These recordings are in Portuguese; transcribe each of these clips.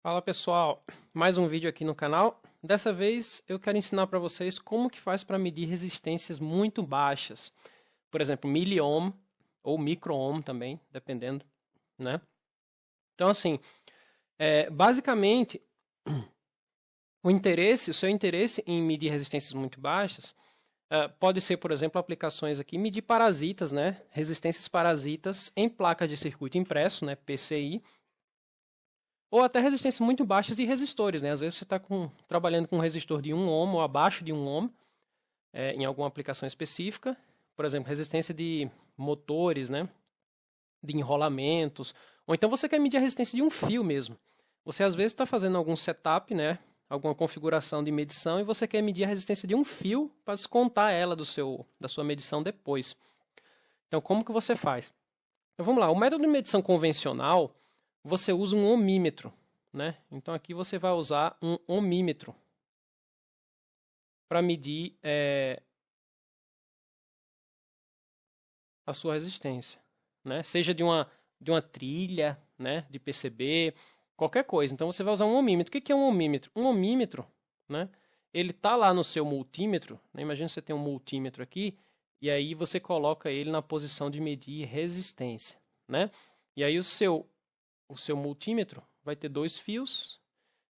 Fala pessoal, mais um vídeo aqui no canal. Dessa vez eu quero ensinar para vocês como que faz para medir resistências muito baixas. Por exemplo, miliohm ou micro-ohm também, dependendo, né? Então assim, basicamente o seu interesse em medir resistências muito baixas pode ser, por exemplo, aplicações aqui, medir parasitas, né? Resistências parasitas em placas de circuito impresso, né? PCI. Ou até resistências muito baixas de resistores, né? Às vezes você está trabalhando com um resistor de 1 ohm ou abaixo de 1 ohm em alguma aplicação específica. Por exemplo, resistência de motores, né? De enrolamentos. Ou então você quer medir a resistência de um fio mesmo. Você às vezes está fazendo algum setup, né? Alguma configuração de medição e você quer medir a resistência de um fio para descontar ela da sua medição depois. Então, como que você faz? Então, vamos lá. O método de medição convencional, você usa um ohmímetro, né? Então aqui você vai usar um ohmímetro para medir a sua resistência, né? Seja de uma trilha, né? De PCB, qualquer coisa. Então você vai usar um ohmímetro. O que é um ohmímetro? Um ohmímetro, né? Ele está lá no seu multímetro, né? Imagina que você tem um multímetro aqui e aí você coloca ele na posição de medir resistência, né? E aí o seu multímetro vai ter dois fios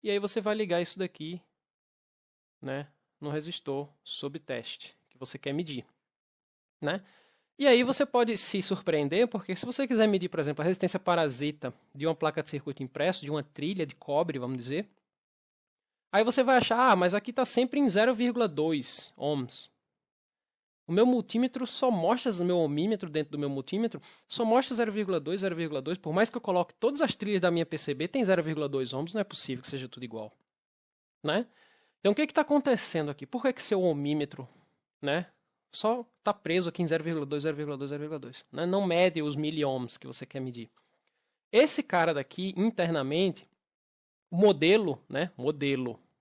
e aí você vai ligar isso daqui, né, no resistor sob teste que você quer medir, né? E aí você pode se surpreender porque se você quiser medir, por exemplo, a resistência parasita de uma placa de circuito impresso, de uma trilha de cobre, vamos dizer, aí você vai achar, mas aqui está sempre em 0,2 ohms. O meu multímetro só mostra, o meu ohmímetro dentro do meu multímetro só mostra 0,2, 0,2. Por mais que eu coloque todas as trilhas da minha PCB, tem 0,2 ohms, não é possível que seja tudo igual, né? Então o que está acontecendo aqui? Por que seu ohmímetro, né, só está preso aqui em 0,2, 0,2, 0,2, né? Não mede os miliohms que você quer medir. Esse cara daqui, internamente, o modelo, né,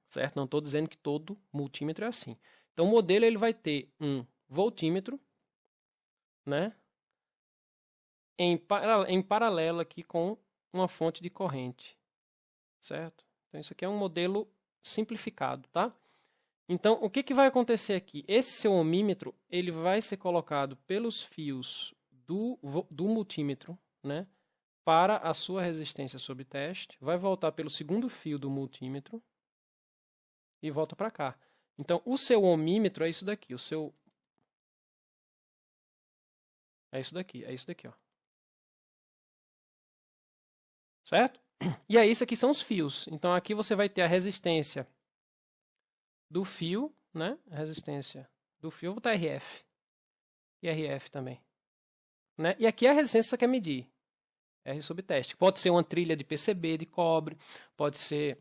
certo? Não estou dizendo que todo multímetro é assim. Então o modelo ele vai ter um voltímetro, né, em paralelo aqui com uma fonte de corrente, certo? Então isso aqui é um modelo simplificado, tá? Então o que vai acontecer aqui? Esse seu ohmímetro ele vai ser colocado pelos fios do multímetro, né, para a sua resistência sob teste, vai voltar pelo segundo fio do multímetro e volta para cá. Então o seu ohmímetro é isso daqui, é isso daqui, ó. Certo? E aí, isso aqui são os fios. Então, aqui você vai ter a resistência do fio, né? A resistência do fio, vou botar RF. E RF também. Né? E aqui é a resistência que você quer medir. R sob teste. Pode ser uma trilha de PCB, de cobre, pode ser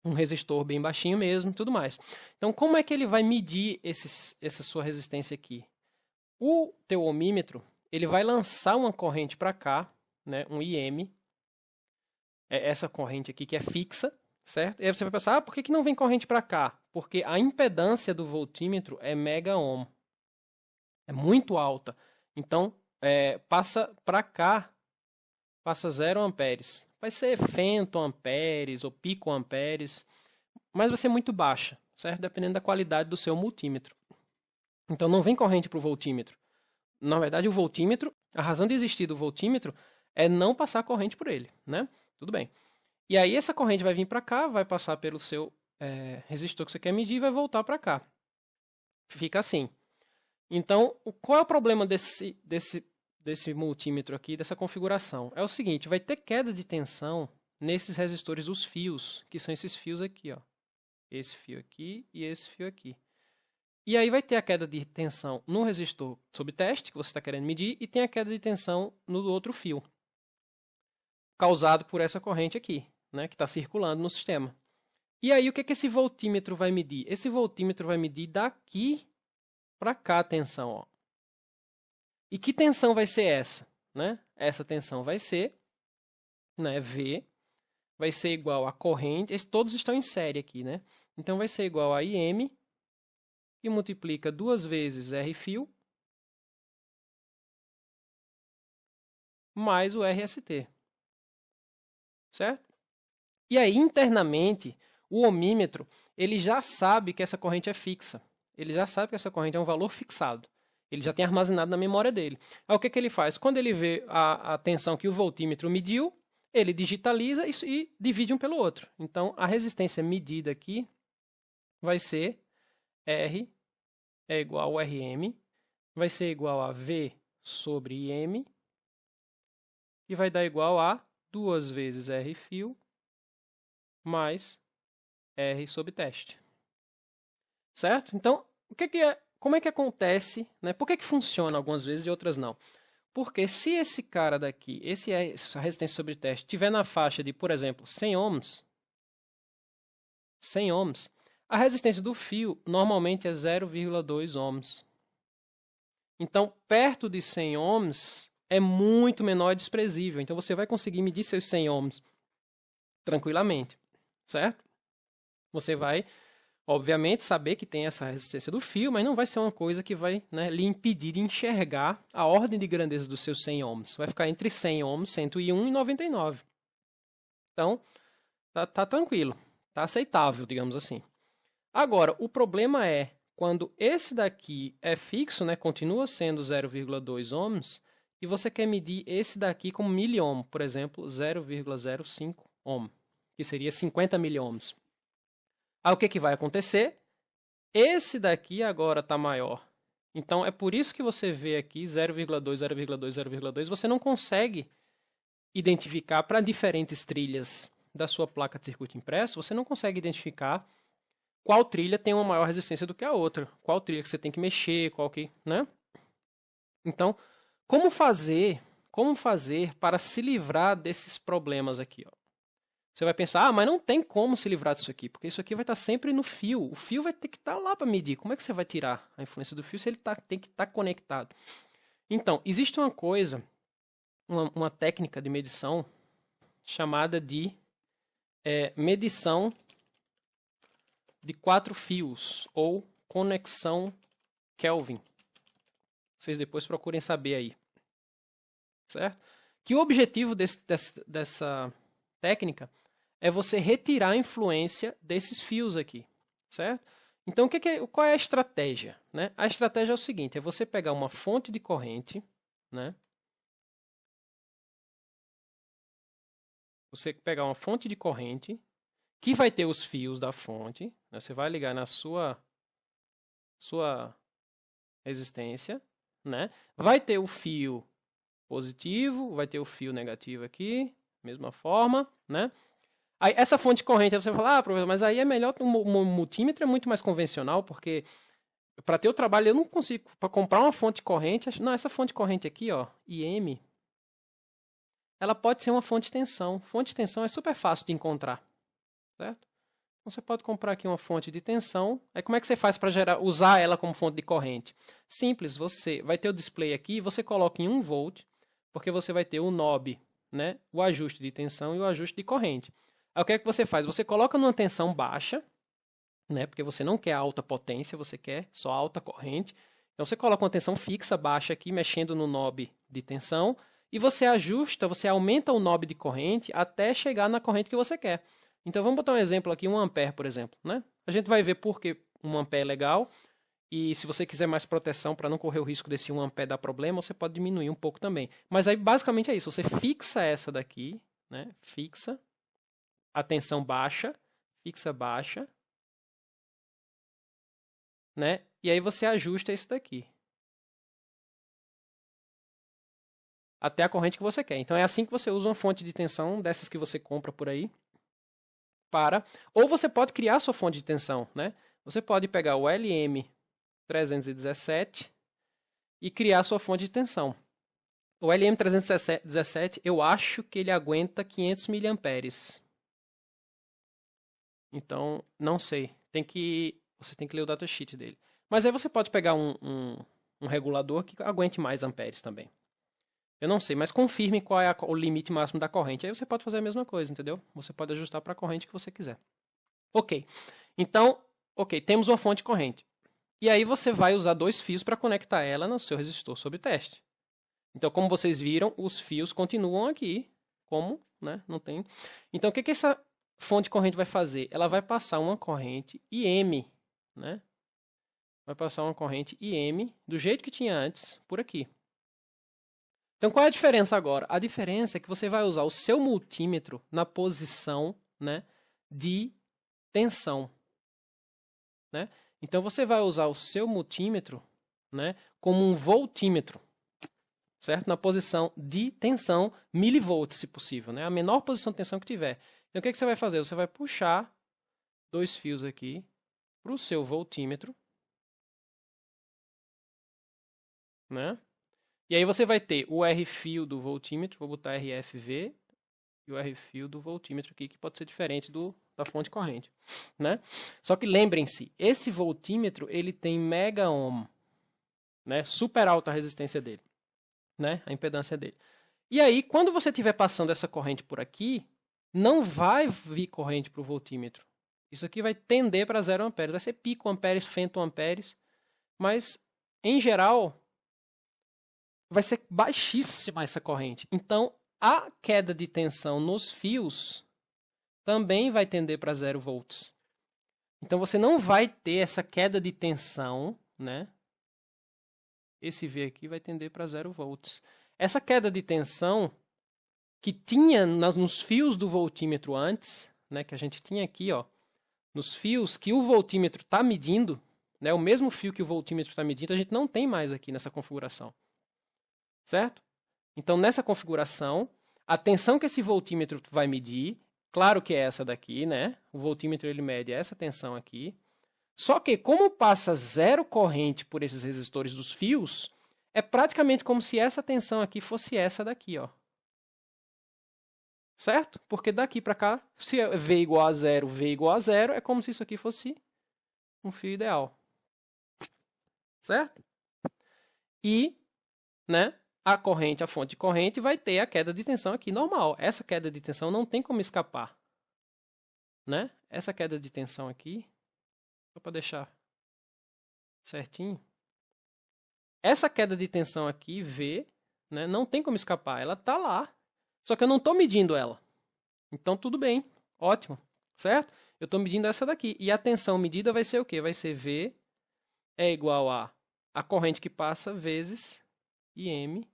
um resistor bem baixinho mesmo, tudo mais. Então, como é que ele vai medir essa sua resistência aqui? O teu ohmímetro, ele vai lançar uma corrente para cá, né? Um IM, essa corrente aqui que é fixa, certo? E aí você vai pensar, por que não vem corrente para cá? Porque a impedância do voltímetro é mega ohm. É muito alta. Então, passa para cá, passa 0 amperes. Vai ser femtoamperes ou picoamperes, mas vai ser muito baixa, certo? Dependendo da qualidade do seu multímetro. Então, não vem corrente para o voltímetro. Na verdade, o voltímetro, a razão de existir do voltímetro é não passar corrente por ele, né? Tudo bem. E aí essa corrente vai vir para cá, vai passar pelo seu resistor que você quer medir e vai voltar para cá. Fica assim. Então, qual é o problema desse multímetro aqui, dessa configuração? É o seguinte, vai ter queda de tensão nesses resistores, os fios, que são esses fios aqui, ó. Esse fio aqui e esse fio aqui. E aí vai ter a queda de tensão no resistor sob teste, que você está querendo medir, e tem a queda de tensão no outro fio, causado por essa corrente aqui, né, que está circulando no sistema. E aí o que esse voltímetro vai medir? Esse voltímetro vai medir daqui para cá a tensão. Ó. E que tensão vai ser essa? Né? Essa tensão vai ser, né, V, vai ser igual a corrente, todos estão em série aqui, né? Então vai ser igual a IM, que multiplica 2 vezes R fio, mais o RST. Certo? E aí, internamente, o ohmímetro, ele já sabe que essa corrente é fixa. Ele já sabe que essa corrente é um valor fixado. Ele já tem armazenado na memória dele. Aí o que ele faz? Quando ele vê a tensão que o voltímetro mediu, ele digitaliza e divide um pelo outro. Então, a resistência medida aqui vai ser R é igual a Rm, vai ser igual a V sobre Im, que vai dar igual a 2 vezes R fio mais R sobre teste. Certo? Então, como é que acontece, né? Por que funciona algumas vezes e outras não? Porque se esse cara daqui, essa resistência sobre teste, estiver na faixa de, por exemplo, 100 ohms, a resistência do fio normalmente é 0,2 ohms. Então, perto de 100 ohms é muito menor e desprezível. Então, você vai conseguir medir seus 100 ohms tranquilamente, certo? Você vai, obviamente, saber que tem essa resistência do fio, mas não vai ser uma coisa que vai, né, lhe impedir de enxergar a ordem de grandeza dos seus 100 ohms. Vai ficar entre 100 ohms, 101 e 99. Então, tá tranquilo, tá aceitável, digamos assim. Agora, o problema é quando esse daqui é fixo, né, continua sendo 0,2 ohms, e você quer medir esse daqui como miliohm, por exemplo, 0,05 ohm, que seria 50 miliohms. Aí o que vai acontecer? Esse daqui agora está maior. Então, é por isso que você vê aqui 0,2, 0,2, 0,2. Você não consegue identificar para diferentes trilhas da sua placa de circuito impresso, você não consegue identificar qual trilha tem uma maior resistência do que a outra. Qual trilha que você tem que mexer, qual que, né? Então, como fazer para se livrar desses problemas aqui, ó? Você vai pensar, mas não tem como se livrar disso aqui, porque isso aqui vai estar sempre no fio. O fio vai ter que estar lá para medir. Como é que você vai tirar a influência do fio se ele tem que estar conectado? Então, existe uma coisa, uma técnica de medição chamada de medição de 4 fios, ou conexão Kelvin. Vocês depois procurem saber aí. Certo? Que o objetivo dessa técnica é você retirar a influência desses fios aqui, certo? Então, qual é a estratégia? Né? A estratégia é o seguinte, é você pegar uma fonte de corrente, né? Você pegar uma fonte de corrente que vai ter os fios da fonte, né? Você vai ligar na sua resistência, né? Vai ter o fio positivo, vai ter o fio negativo aqui, mesma forma, né? Aí, essa fonte de corrente, você vai falar, professor, mas aí é melhor, o multímetro é muito mais convencional, porque para ter o trabalho eu não consigo, para comprar uma fonte de corrente, não, essa fonte de corrente aqui, ó, IM, ela pode ser uma fonte de tensão. Fonte de tensão é super fácil de encontrar, certo? Então, você pode comprar aqui uma fonte de tensão. Aí como é que você faz para usar ela como fonte de corrente? Simples, você vai ter o display aqui, você coloca em 1 volt, porque você vai ter o knob, né, o ajuste de tensão e o ajuste de corrente. Aí o que é que você faz? Você coloca numa tensão baixa, né, porque você não quer alta potência, você quer só alta corrente. Então você coloca uma tensão fixa baixa aqui, mexendo no knob de tensão, e você aumenta o knob de corrente até chegar na corrente que você quer. Então vamos botar um exemplo aqui, 1 ampere, por exemplo, né? A gente vai ver por que 1 ampere é legal, e se você quiser mais proteção para não correr o risco desse 1 ampere dar problema, você pode diminuir um pouco também. Mas aí basicamente é isso, você fixa essa daqui, né? Fixa a tensão baixa, fixa baixa, né? E aí você ajusta isso daqui. Até a corrente que você quer. Então é assim que você usa uma fonte de tensão dessas que você compra por aí. Ou você pode criar sua fonte de tensão, né? Você pode pegar o LM317 e criar sua fonte de tensão. O LM317, eu acho que ele aguenta 500 mA. Então, não sei. Você tem que ler o datasheet dele. Mas aí você pode pegar um regulador que aguente mais amperes também. Eu não sei, mas confirme qual é o limite máximo da corrente. Aí você pode fazer a mesma coisa, entendeu? Você pode ajustar para a corrente que você quiser. Ok. Então, temos uma fonte de corrente. E aí você vai usar 2 fios para conectar ela no seu resistor sob teste. Então, como vocês viram, os fios continuam aqui, como, né? Não tem. Então, o que essa fonte corrente vai fazer? Ela vai passar uma corrente IM, né? Vai passar uma corrente IM, do jeito que tinha antes, por aqui. Então, qual é a diferença agora? A diferença é que você vai usar o seu multímetro na posição, né, de tensão. Né? Então, você vai usar o seu multímetro, né, como um voltímetro, certo? Na posição de tensão, milivolts, se possível, né? A menor posição de tensão que tiver. Então, o que você vai fazer? Você vai puxar 2 fios aqui para o seu voltímetro, né? E aí você vai ter o R fio do voltímetro, vou botar RFV, e o R fio do voltímetro aqui, que pode ser diferente da fonte corrente, né? Só que lembrem-se, esse voltímetro, ele tem mega ohm, né? Super alta a resistência dele, né? A impedância dele. E aí, quando você estiver passando essa corrente por aqui, não vai vir corrente para o voltímetro. Isso aqui vai tender para 0 amperes. Vai ser picoamperes, femtoamperes, mas, em geral, vai ser baixíssima essa corrente. Então, a queda de tensão nos fios também vai tender para 0 volts. Então, você não vai ter essa queda de tensão, né? Esse V aqui vai tender para 0 volts. Essa queda de tensão que tinha nos fios do voltímetro antes, né? Que a gente tinha aqui, ó, nos fios que o voltímetro está medindo, né? O mesmo fio que o voltímetro está medindo, a gente não tem mais aqui nessa configuração. Certo? Então, nessa configuração, a tensão que esse voltímetro vai medir, claro que é essa daqui, né? O voltímetro ele mede essa tensão aqui. Só que, como passa 0 corrente por esses resistores dos fios, é praticamente como se essa tensão aqui fosse essa daqui, ó. Certo? Porque daqui para cá, se V igual a 0, V igual a 0, é como se isso aqui fosse um fio ideal. Certo? E, né? A fonte de corrente vai ter a queda de tensão aqui normal. Essa queda de tensão não tem como escapar. Né? Essa queda de tensão aqui, só para deixar certinho. Essa queda de tensão aqui, V, né, não tem como escapar. Ela está lá. Só que eu não estou medindo ela. Então, tudo bem. Ótimo. Certo? Eu estou medindo essa daqui. E a tensão medida vai ser o quê? Vai ser V é igual a corrente que passa vezes IM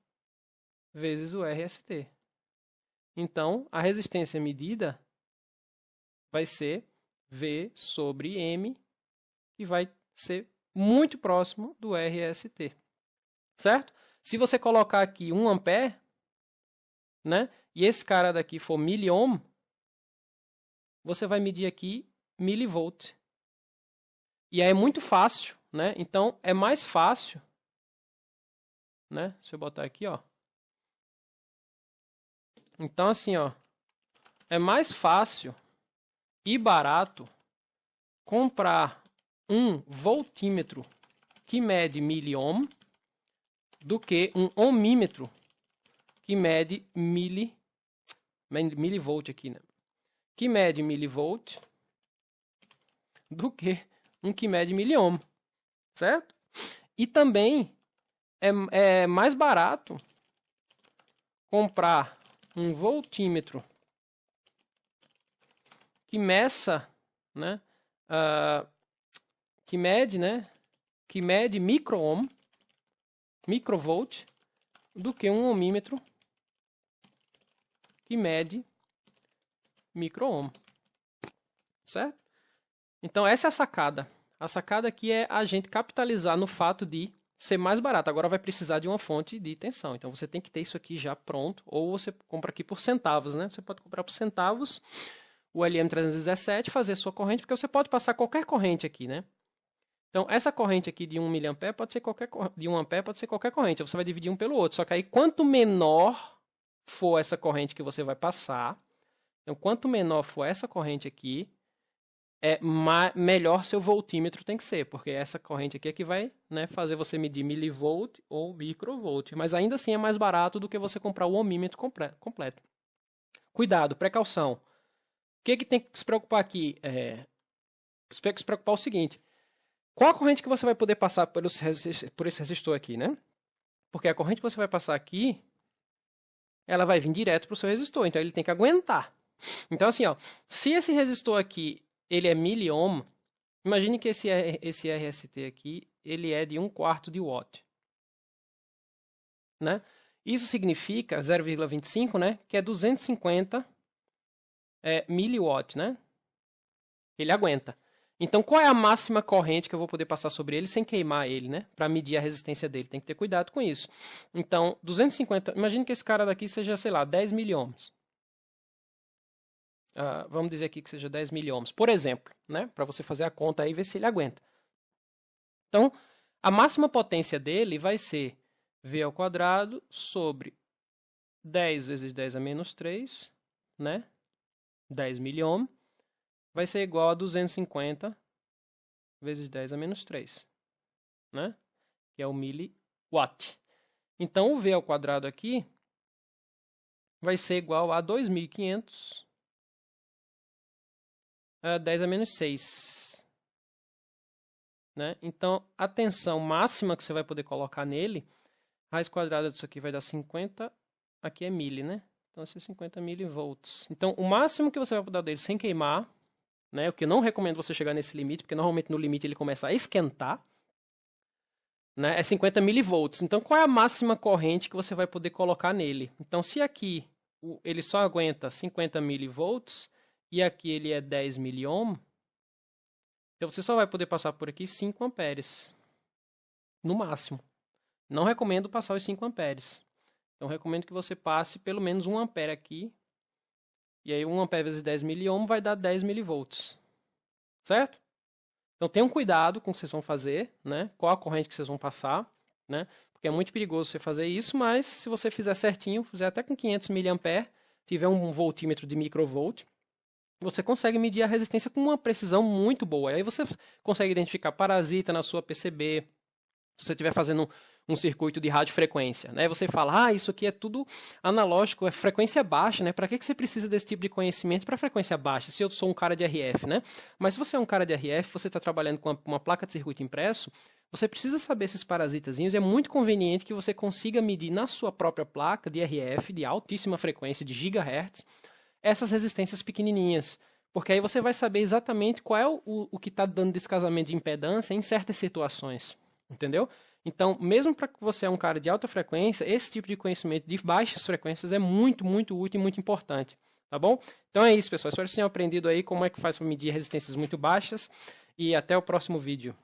vezes o RST. Então, a resistência medida vai ser V sobre M, que vai ser muito próximo do RST. Certo? Se você colocar aqui 1 ampere, né, e esse cara daqui for miliohm, você vai medir aqui milivolt. E aí é muito fácil, né? Então, é mais fácil, né? Deixa eu botar aqui, ó. Então, assim, ó, é mais fácil e barato comprar um voltímetro que mede miliohm do que um ohmímetro que mede milivolt aqui, né? Que mede milivolt do que um que mede miliohm, certo? E também é mais barato comprar um voltímetro que meça, né, que mede micro-ohm, microvolt, do que um ohmímetro que mede micro-ohm, certo? Então essa é a sacada. A sacada aqui é a gente capitalizar no fato de ser mais barato. Agora vai precisar de uma fonte de tensão. Então você tem que ter isso aqui já pronto, ou você compra aqui por centavos, né? Você pode comprar por centavos o LM317 e fazer sua corrente, porque você pode passar qualquer corrente aqui, né? Então essa corrente aqui de 1 mA pode ser de 1 ampere pode ser qualquer corrente. Você vai dividir um pelo outro. Só que aí quanto menor for essa corrente que você vai passar, então quanto menor for essa corrente aqui, melhor seu voltímetro tem que ser, porque essa corrente aqui é que vai, né, fazer você medir milivolt ou microvolt. Mas ainda assim é mais barato do que você comprar o ohmímetro completo. Cuidado, precaução. O que tem que se preocupar aqui? Se preocupar o seguinte: qual a corrente que você vai poder passar por esse resistor aqui, né? Porque a corrente que você vai passar aqui, ela vai vir direto para o seu resistor, então ele tem que aguentar, Então, assim, ó, se esse resistor aqui, ele é miliohm, imagine que esse RST aqui, ele é de 1/4 de watt. Né? Isso significa 0,25, né? Que é 250 miliwatt, né? Ele aguenta. Então, qual é a máxima corrente que eu vou poder passar sobre ele sem queimar ele, né? Para medir a resistência dele. Tem que ter cuidado com isso. Então, 250... Imagine que esse cara daqui seja, sei lá, 10 miliohms. Vamos dizer aqui que seja 10 miliohms, por exemplo, né? Para você fazer a conta aí e ver se ele aguenta. Então, a máxima potência dele vai ser V² sobre 10 vezes 10 a menos 3, né? 10 miliohm, vai ser igual a 250 vezes 10 a menos 3, né? Que é o miliwatt. Então, o V² aqui vai ser igual a 2.500 a 10 a menos 6. Né? Então, a tensão máxima que você vai poder colocar nele, raiz quadrada disso aqui vai dar 50, aqui é mili, né? Então, esse é 50 milivolts. Então, o máximo que você vai poder dele sem queimar, né? O que eu não recomendo você chegar nesse limite, porque normalmente no limite ele começa a esquentar, né? É 50 milivolts. Então, qual é a máxima corrente que você vai poder colocar nele? Então, se aqui ele só aguenta 50 milivolts e aqui ele é 10 miliohm, então você só vai poder passar por aqui 5 amperes, no máximo. Não recomendo passar os 5 amperes. Então, recomendo que você passe pelo menos 1 ampere aqui. E aí, 1 ampere vezes 10 miliohm vai dar 10 milivolts. Certo? Então, tenham cuidado com o que vocês vão fazer, né? Qual a corrente que vocês vão passar, né? Porque é muito perigoso você fazer isso, mas se você fizer certinho, fizer até com 500 mA, tiver um voltímetro de microvolt, você consegue medir a resistência com uma precisão muito boa. Aí você consegue identificar parasita na sua PCB, se você estiver fazendo um circuito de radiofrequência, né? Você fala, isso aqui é tudo analógico, é frequência baixa, né? Para que você precisa desse tipo de conhecimento para frequência baixa, se eu sou um cara de RF, né? Mas se você é um cara de RF, você está trabalhando com uma placa de circuito impresso, você precisa saber esses parasitazinhos, é muito conveniente que você consiga medir na sua própria placa de RF, de altíssima frequência, de gigahertz, essas resistências pequenininhas, porque aí você vai saber exatamente qual é o que está dando descasamento de impedância em certas situações, entendeu? Então, mesmo para que você é um cara de alta frequência, esse tipo de conhecimento de baixas frequências é muito, muito útil e muito importante, tá bom? Então é isso, pessoal. Espero que vocês tenham aprendido aí como é que faz para medir resistências muito baixas e até o próximo vídeo.